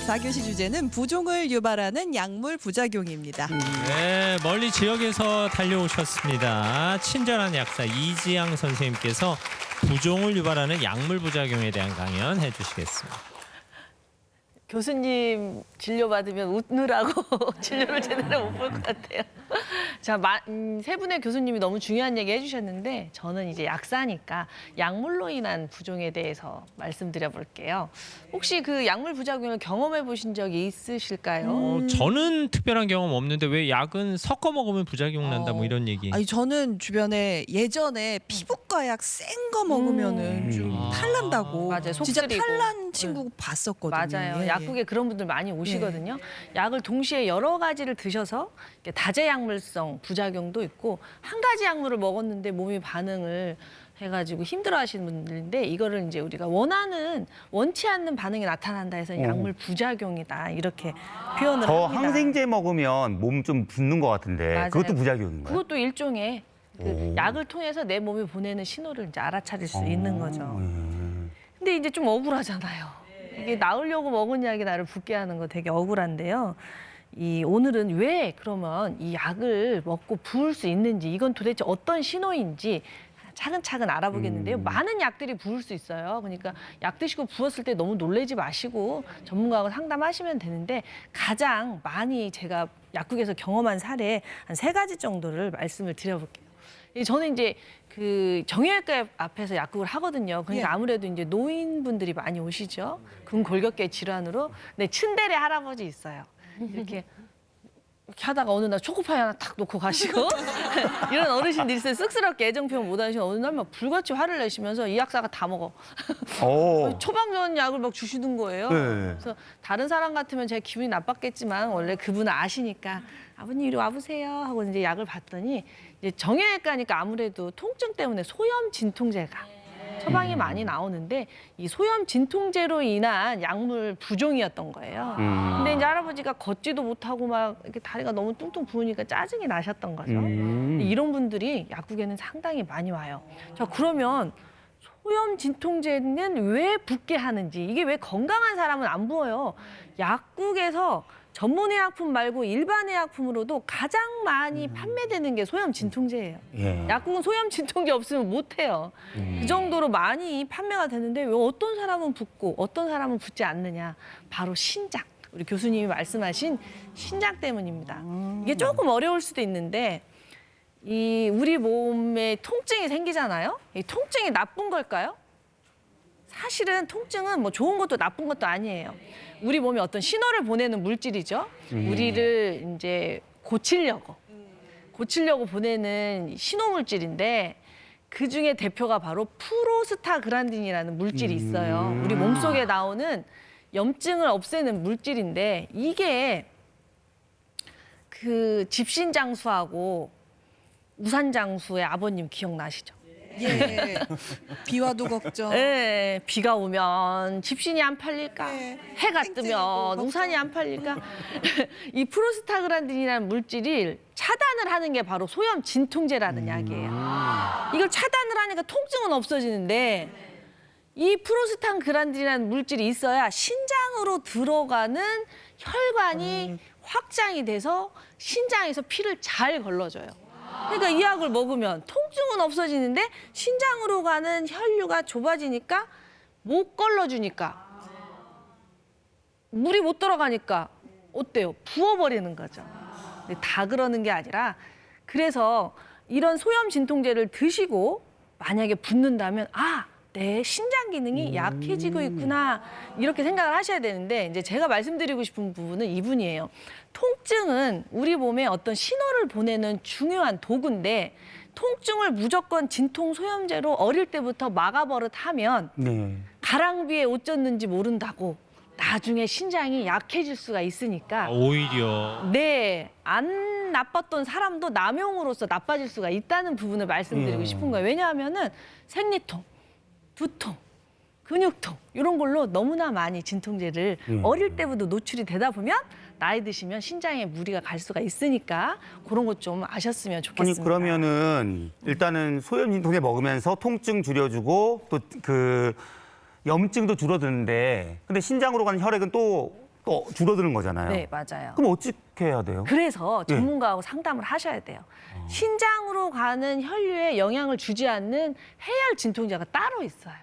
4교시 주제는 부종을 유발하는 약물 부작용입니다. 네, 멀리 지역에서 달려오셨습니다. 친절한 약사 이지양 선생님께서 부종을 유발하는 약물 부작용에 대한 강연 해주시겠습니다. 교수님 진료받으면 웃느라고 진료를 제대로 못 볼 것 같아요. 자, 세 분의 교수님이 너무 중요한 얘기 해주셨는데 저는 이제 약사니까 약물로 인한 부종에 대해서 말씀드려 볼게요. 혹시 그 약물 부작용을 경험해 보신 적이 있으실까요? 저는 특별한 경험 없는데 왜 약은 섞어 먹으면 부작용 난다 뭐 이런 얘기. 아니 저는 주변에 예전에 피부과 약 센 거 먹으면은 좀 탈난다고. 맞아요. 속 진짜 쓰리고. 탈난 친구 봤었거든요. 맞아요. 예, 약국에 그런 분들 많이 오시거든요. 약을 동시에 여러 가지를 드셔서 다제약물성 부작용도 있고 한 가지 약물을 먹었는데 몸이 반응을 해가지고 힘들어하시는 분들인데 이거를 이제 우리가 원치 않는 반응이 나타난다 해서 약물 부작용이다 이렇게 표현을 저 합니다. 항생제 먹으면 몸 좀 붓는 것 같은데 맞아요. 그것도 부작용인가요? 그것도 일종의 그 오. 약을 통해서 내 몸이 보내는 신호를 이제 알아차릴 수 어, 있는 거죠. 근데 이제 좀 억울하잖아요. 이게 나으려고 먹은 약이 나를 붓게 하는 거 되게 억울한데요. 오늘은 왜 그러면 이 약을 먹고 부을 수 있는지 이건 도대체 어떤 신호인지 차근차근 알아보겠는데요. 많은 약들이 부을 수 있어요. 그러니까 약 드시고 부었을 때 너무 놀라지 마시고 전문가하고 상담하시면 되는데 가장 많이 제가 약국에서 경험한 사례 한 3가지 정도를 말씀을 드려볼게요. 저는 이제 그 정형외과 앞에서 약국을 하거든요. 그러니까 예. 아무래도 이제 노인분들이 많이 오시죠. 근골격계 질환으로. 근데 츤데레 할아버지 있어요. 이렇게 하다가 어느 날 초코파이 하나 탁 놓고 가시고 이런 어르신들이 있어요. 쑥스럽게 애정 표현 못 하시고 어느 날 막 불같이 화를 내시면서 이 약사가 다 먹어. 오. 처방전 약을 막 주시는 거예요. 네. 그래서 다른 사람 같으면 제가 기분이 나빴겠지만 원래 그분은 아시니까 아버님 이리 와보세요 하고 이제 약을 받더니 이제 정형외과니까 아무래도 통증 때문에 소염 진통제가 처방이 많이 나오는데 이 소염 진통제로 인한 약물 부종이었던 거예요. 근데 이제 할아버지가 걷지도 못하고 막 이렇게 다리가 너무 뚱뚱 부으니까 짜증이 나셨던 거죠. 근데 이런 분들이 약국에는 상당히 많이 와요. 자, 그러면 소염 진통제는 왜 붓게 하는지 이게 왜 건강한 사람은 안 부어요? 약국에서 전문 의약품 말고 일반 의약품으로도 가장 많이 판매되는 게 소염 진통제예요. 예. 약국은 소염 진통제 없으면 못 해요. 그 정도로 많이 판매가 되는데 왜 어떤 사람은 붓고 어떤 사람은 붓지 않느냐? 바로 신장. 우리 교수님이 말씀하신 신장 때문입니다. 이게 조금 어려울 수도 있는데 우리 몸에 통증이 생기잖아요. 이 통증이 나쁜 걸까요? 사실은 통증은 뭐 좋은 것도 나쁜 것도 아니에요. 우리 몸에 어떤 신호를 보내는 물질이죠. 우리를 이제 고치려고 보내는 신호 물질인데 그 중에 대표가 바로 프로스타그란딘이라는 물질이 있어요. 우리 몸속에 나오는 염증을 없애는 물질인데 이게 그 집신장수하고 우산장수의 아버님 기억나시죠? 예. 비와도 걱정. 네, 비가 오면 집신이 안 팔릴까? 네. 해가 땡땡이고 뜨면 걱정. 우산이 안 팔릴까? 이 프로스타그란딘이라는 물질을 차단을 하는 게 바로 소염 진통제라는 약이에요. 이걸 차단을 하니까 통증은 없어지는데 이 프로스타그란딘이라는 물질이 있어야 신장으로 들어가는 혈관이 확장이 돼서 신장에서 피를 잘 걸러줘요. 그러니까 이 약을 먹으면 통증은 없어지는데 신장으로 가는 혈류가 좁아지니까 못 걸러주니까 물이 못 들어가니까 어때요? 부어버리는 거죠. 근데 다 그러는 게 아니라 그래서 이런 소염 진통제를 드시고 만약에 붓는다면 내 신장 기능이 약해지고 있구나 이렇게 생각을 하셔야 되는데 이제 제가 말씀드리고 싶은 부분은 이분이에요. 통증은 우리 몸에 어떤 신호를 보내는 중요한 도구인데 통증을 무조건 진통 소염제로 어릴 때부터 막아버릇하면 네. 가랑비에 옷 젖는지 모른다고 나중에 신장이 약해질 수가 있으니까 오히려 안 나빴던 사람도 남용으로서 나빠질 수가 있다는 부분을 말씀드리고 싶은 거예요. 왜냐하면은 생리통, 두통, 근육통 이런 걸로 너무나 많이 진통제를 어릴 때부터 노출이 되다 보면 나이 드시면 신장에 무리가 갈 수가 있으니까 그런 것 좀 아셨으면 아니 좋겠습니다. 그러면은 일단은 소염 진통제 먹으면서 통증 줄여주고 또 그 염증도 줄어드는데 근데 신장으로 가는 혈액은 또 또 줄어드는 거잖아요. 네, 맞아요. 그럼 어떻게 해야 돼요? 그래서 전문가하고 상담을 하셔야 돼요. 신장으로 가는 혈류에 영향을 주지 않는 해열 진통제가 따로 있어요.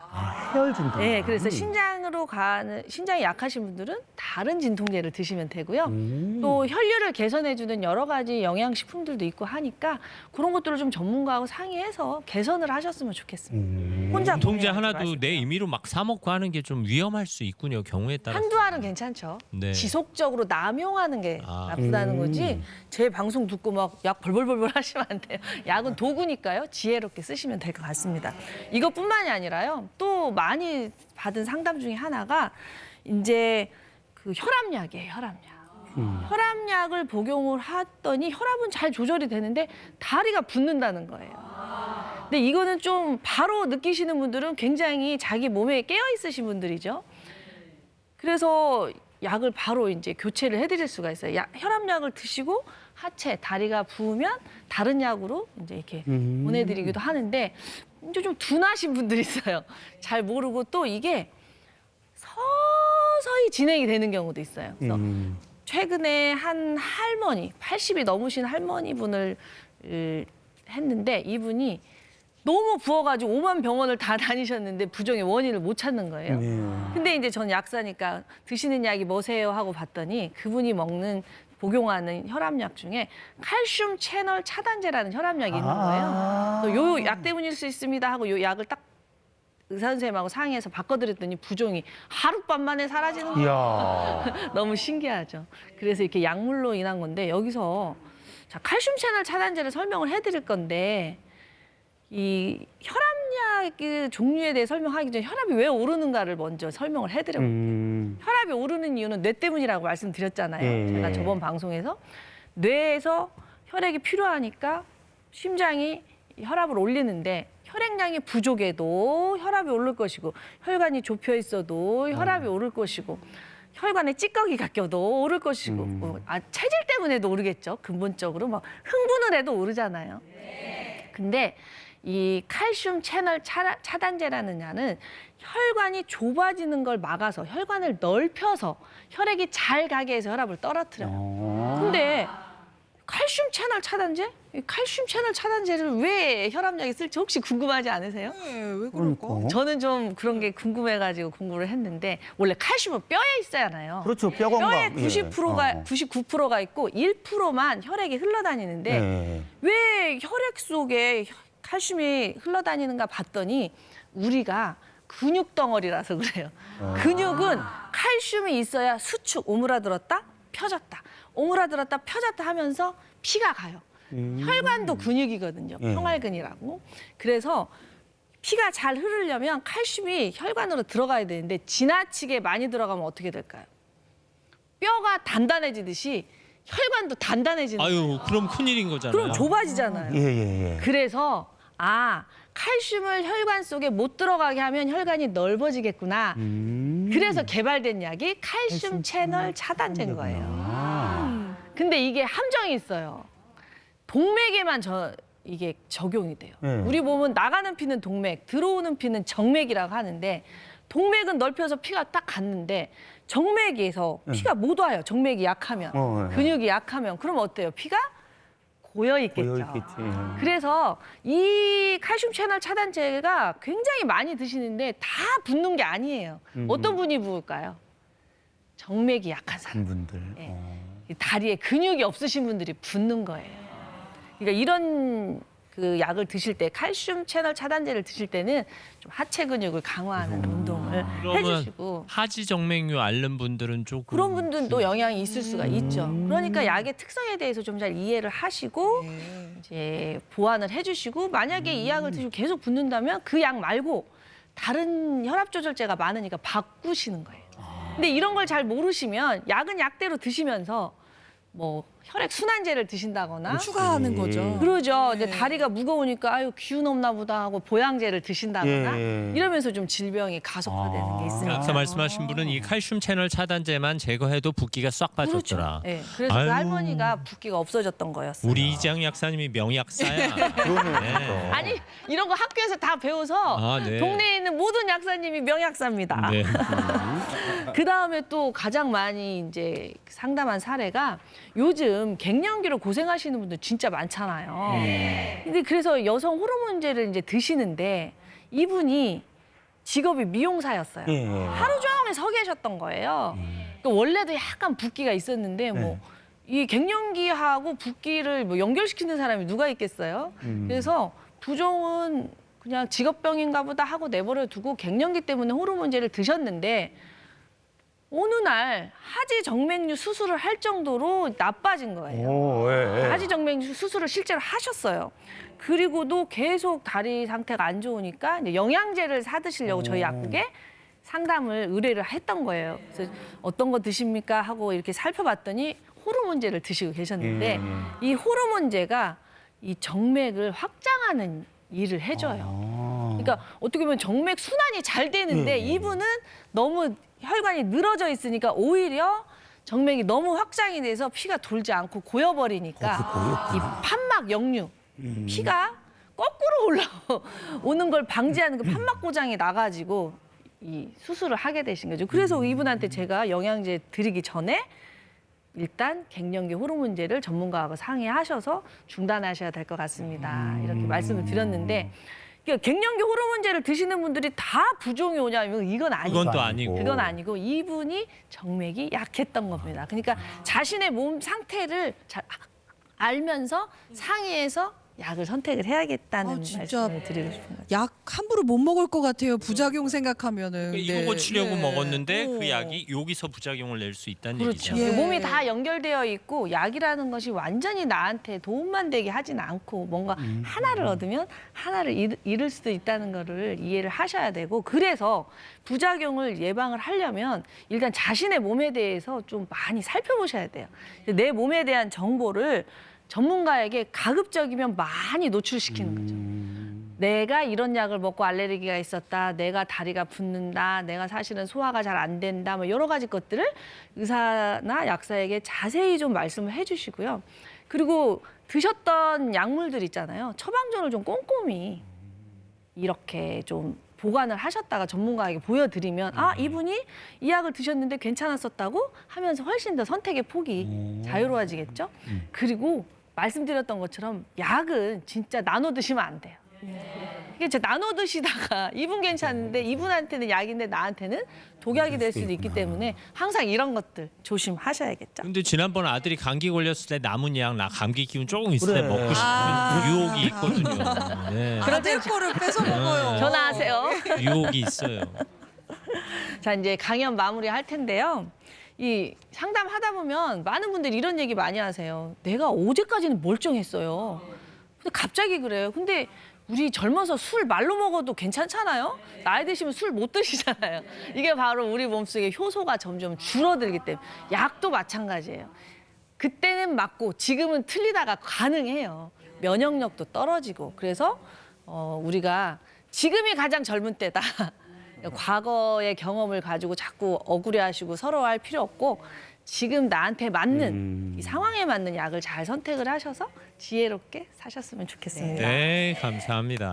해열 진통. 네, 그래서 신장이 약하신 분들은 다른 진통제를 드시면 되고요. 또 혈류를 개선해주는 여러 가지 영양식품들도 있고 하니까 그런 것들을 좀 전문가하고 상의해서 개선을 하셨으면 좋겠습니다. 혼자 진통제 고민하지 하나도 마시고요. 내 임의로 막 사 먹고 하는 게 좀 위험할 수 있군요. 경우에 따라. 한두 알은 괜찮죠. 네. 지속적으로 남용하는 게 아. 나쁘다는 거지. 제 방송 듣고 막 약 벌벌벌벌 하시면 안 돼요. 약은 도구니까요. 지혜롭게 쓰시면 될 것 같습니다. 이것뿐만이 아니라요. 또 많이 받은 상담 중에 하나가 이제 그 혈압약이에요. 혈압약. 혈압약을 복용을 했더니 혈압은 잘 조절이 되는데 다리가 붓는다는 거예요. 근데 이거는 좀 바로 느끼시는 분들은 굉장히 자기 몸에 깨어 있으신 분들이죠. 그래서 약을 바로 이제 교체를 해드릴 수가 있어요. 혈압약을 드시고 하체, 다리가 부으면 다른 약으로 이제 이렇게 보내드리기도 하는데 이제 좀 둔하신 분들이 있어요. 잘 모르고 또 이게 서서히 진행이 되는 경우도 있어요. 그래서 최근에 한 할머니, 80이 넘으신 할머니 분을 했는데 이분이 너무 부어가지고 5만 병원을 다 다니셨는데 부종의 원인을 못 찾는 거예요. 근데 이제 전 약사니까 드시는 약이 뭐세요 하고 봤더니 그분이 먹는 복용하는 혈압약 중에 칼슘 채널 차단제라는 혈압약이 있는 거예요. 요 약 때문일 수 있습니다 하고 요 약을 딱 의사 선생님하고 상의해서 바꿔드렸더니 부종이 하룻밤 만에 사라지는 거예요. 이야. 너무 신기하죠. 그래서 이렇게 약물로 인한 건데 여기서 자, 칼슘 채널 차단제를 설명을 해드릴 건데 이 혈압약 그 종류에 대해 설명하기 전에 혈압이 왜 오르는가를 먼저 설명을 해드려볼게요. 혈압이 오르는 이유는 뇌 때문이라고 말씀드렸잖아요. 제가 저번 방송에서 뇌에서 혈액이 필요하니까 심장이 혈압을 올리는데 혈액량이 부족해도 혈압이 오를 것이고 혈관이 좁혀 있어도 혈압이 오를 것이고 혈관에 찌꺼기가 껴도 오를 것이고 체질 때문에도 오르겠죠. 근본적으로 막 흥분을 해도 오르잖아요. 근데 이 칼슘 채널 차단제라는 약은 혈관이 좁아지는 걸 막아서 혈관을 넓혀서 혈액이 잘 가게 해서 혈압을 떨어뜨려요. 근데 칼슘 채널 차단제? 이 칼슘 채널 차단제를 왜 혈압약에 쓸지 혹시 궁금하지 않으세요? 네, 왜 그럴까? 저는 좀 그런 게 궁금해가지고 공부를 했는데 원래 칼슘은 뼈에 있어야하나요? 그렇죠. 뼈 건강. 뼈에 90%가 99%가 있고 1%만 혈액이 흘러다니는데 네. 왜 혈액 속에 칼슘이 흘러다니는가 봤더니 우리가 근육 덩어리라서 그래요. 근육은 칼슘이 있어야 수축, 오므라들었다, 펴졌다. 오므라들었다, 펴졌다 하면서 피가 가요. 혈관도 근육이거든요. 평활근이라고. 그래서 피가 잘 흐르려면 칼슘이 혈관으로 들어가야 되는데 지나치게 많이 들어가면 어떻게 될까요? 뼈가 단단해지듯이 혈관도 단단해지는 거예요. 아유, 그럼 큰일인 거잖아요. 그럼 좁아지잖아요. 예. 그래서 칼슘을 혈관 속에 못 들어가게 하면 혈관이 넓어지겠구나. 그래서 개발된 약이 칼슘 채널 차단제인 거예요. 근데 이게 함정이 있어요. 동맥에만 이게 적용이 돼요. 우리 몸은 나가는 피는 동맥, 들어오는 피는 정맥이라고 하는데 동맥은 넓혀서 피가 딱 갔는데 정맥에서 피가 못 와요. 정맥이 약하면. 근육이 약하면. 그럼 어때요? 피가 고여 있겠죠. 그래서 이 칼슘 채널 차단제가 굉장히 많이 드시는데 다 붓는 게 아니에요. 어떤 분이 부을까요? 정맥이 약한 사람. 분들. 이 다리에 근육이 없으신 분들이 붓는 거예요. 그러니까 이런 그 약을 드실 때 칼슘 채널 차단제를 드실 때는 좀 하체 근육을 강화하는 운동을 그러면 해주시고 하지 정맥류 앓는 분들은 조금 그런 분들도 영향이 있을 수가 있죠. 그러니까 약의 특성에 대해서 좀 잘 이해를 하시고 이제 보완을 해주시고 만약에 이 약을 드시고 계속 붓는다면 그 약 말고 다른 혈압 조절제가 많으니까 바꾸시는 거예요. 근데 이런 걸 잘 모르시면 약은 약대로 드시면서 뭐 혈액 순환제를 드신다거나 추가하는 거죠. 그러죠. 이제 네. 다리가 무거우니까 아유 기운 없나 보다 하고 보양제를 드신다거나 예. 이러면서 좀 질병이 가속화되는 게 있습니다. 앞서 말씀하신 분은 이 칼슘 채널 차단제만 제거해도 붓기가 싹 빠졌더라. 네, 그래서 아유. 그 할머니가 붓기가 없어졌던 거였어요. 우리 이지영 약사님이 명약사야. 그러네요. 네. 아니 이런 거 학교에서 다 배워서 아, 네. 동네에 있는 모든 약사님이 명약사입니다. 네. 그 다음에 또 가장 많이 이제 상담한 사례가 요즘 갱년기로 고생하시는 분들 진짜 많잖아요. 근데 그래서 여성 호르몬제를 이제 드시는데 이분이 직업이 미용사였어요. 예. 하루 종일 서 계셨던 거예요. 또 원래도 약간 붓기가 있었는데 뭐 이 갱년기하고 붓기를 뭐 연결시키는 사람이 누가 있겠어요? 그래서 부종은 그냥 직업병인가 보다 하고 내버려 두고 갱년기 때문에 호르몬제를 드셨는데 어느 날 하지 정맥류 수술을 할 정도로 나빠진 거예요. 오, 예. 하지 정맥류 수술을 실제로 하셨어요. 그리고도 계속 다리 상태가 안 좋으니까 이제 영양제를 사 드시려고 저희 약국에 상담을 의뢰를 했던 거예요. 그래서 어떤 거 드십니까 하고 이렇게 살펴봤더니 호르몬제를 드시고 계셨는데 이 호르몬제가 이 정맥을 확장하는 일을 해줘요. 그러니까 어떻게 보면 정맥 순환이 잘 되는데 이분은 너무 혈관이 늘어져 있으니까 오히려 정맥이 너무 확장이 돼서 피가 돌지 않고 고여버리니까 이 판막 역류, 피가 거꾸로 올라오는 걸 방지하는 그 판막 고장이 나가지고 이 수술을 하게 되신 거죠. 그래서 이분한테 제가 영양제 드리기 전에 일단 갱년기 호르몬제를 전문가하고 상의하셔서 중단하셔야 될 것 같습니다. 이렇게 말씀을 드렸는데 그러니까 갱년기 호르몬제를 드시는 분들이 다 부종이 오냐면 이건 아니고 그건 또 아니고. 그건 아니고 이분이 정맥이 약했던 겁니다. 그러니까 자신의 몸 상태를 잘 알면서 상의해서 약을 선택을 해야겠다는 아, 진짜. 말씀을 드리고 싶은 거죠. 약 함부로 못 먹을 것 같아요. 부작용 생각하면은. 그러니까 네. 이거 고치려고 네. 먹었는데 그 어. 약이 여기서 부작용을 낼 수 있다는 그렇죠. 얘기죠. 예. 몸이 다 연결되어 있고 약이라는 것이 완전히 나한테 도움만 되게 하진 않고 뭔가 하나를 얻으면 하나를 잃을 수도 있다는 거를 이해를 하셔야 되고 그래서 부작용을 예방을 하려면 일단 자신의 몸에 대해서 좀 많이 살펴보셔야 돼요. 내 몸에 대한 정보를 전문가에게 가급적이면 많이 노출시키는 거죠. 내가 이런 약을 먹고 알레르기가 있었다. 내가 다리가 붓는다. 내가 사실은 소화가 잘 안 된다. 뭐 여러 가지 것들을 의사나 약사에게 자세히 좀 말씀을 해주시고요. 그리고 드셨던 약물들 있잖아요. 처방전을 좀 꼼꼼히 이렇게 좀 보관을 하셨다가 전문가에게 보여드리면 아 이분이 이 약을 드셨는데 괜찮았었다고 하면서 훨씬 더 선택의 폭이 자유로워지겠죠. 그리고 말씀드렸던 것처럼 약은 진짜 나눠 드시면 안 돼요. 이게 진짜 나눠 드시다가 이분 괜찮은데 이분한테는 약인데 나한테는 독약이 될 수도 있기 때문에 항상 이런 것들 조심하셔야겠죠. 근데 지난번 아들이 감기 걸렸을 때 남은 약 나 감기 기운 조금 있을 때 그래. 먹고 싶은 아. 유혹이 있거든요. 네. 아들 거를 뺏어 먹어요. 전화하세요. 유혹이 있어요. 자 이제 강연 마무리 할 텐데요. 이 상담하다 보면 많은 분들이 이런 얘기 많이 하세요. 내가 어제까지는 멀쩡했어요. 근데 갑자기 그래요. 근데 우리 젊어서 술 말로 먹어도 괜찮잖아요. 나이 드시면 술 못 드시잖아요. 이게 바로 우리 몸속에 효소가 점점 줄어들기 때문에 약도 마찬가지예요. 그때는 맞고 지금은 틀리다가 가능해요. 면역력도 떨어지고 그래서 우리가 지금이 가장 젊은 때다. 과거의 경험을 가지고 자꾸 억울해하시고 서러워할 필요 없고 지금 나한테 맞는 이 상황에 맞는 약을 잘 선택을 하셔서 지혜롭게 사셨으면 좋겠습니다. 네, 감사합니다.